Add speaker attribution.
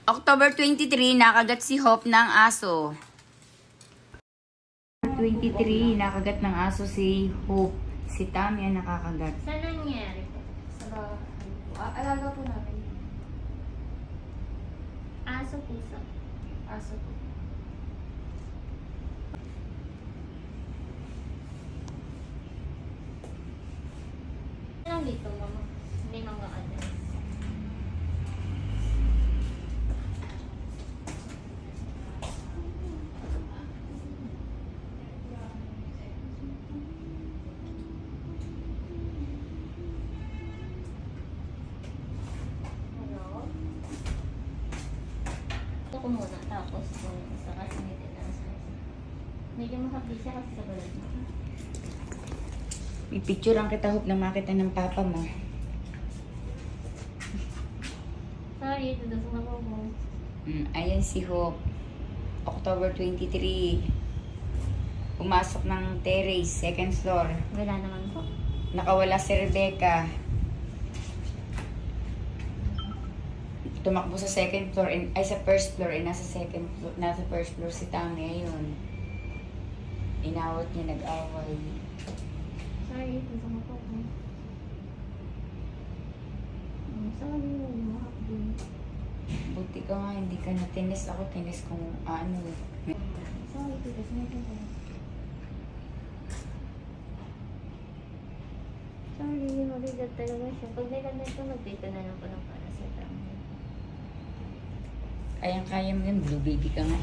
Speaker 1: October 23, nakagat si Hope ng aso. 23, nakagat ng aso si Hope. Si Tammy ang nakakagat.
Speaker 2: Saan nangyari po?
Speaker 3: Alaga po namin.
Speaker 2: Aso, pusa.
Speaker 3: Aso po.
Speaker 2: Ano dito, mama? Hindi mga address. Ito ko muna, tapos kung isa kasi may tinasa. Medyo makapli siya kasi sa balat mo.
Speaker 1: Pipicture ang kita, Hope, na makita ng papa mo.
Speaker 2: Sorry, dudusok na po mo.
Speaker 1: Ayan si Hope. October 23. Pumasok ng terrace, second floor.
Speaker 2: Wala naman po.
Speaker 1: Nakawala si Rebecca. Tumakbo sa second floor, ay sa first floor, nasa second floor, nasa first floor si Tammy, ayun. Inawat niya, nag-away.
Speaker 2: Sorry, dudusok na po mo. Sorry, makapli.
Speaker 1: Buti ka nga, hindi ka na tinis. Ako tinis kung ano.
Speaker 2: Sorry, dudusok na po. Sorry, mabigat talaga siya. Pag nilagay ito, magdito na lang po ng paracetamol.
Speaker 1: Kayang-kaya mo yun, blue baby ka nga.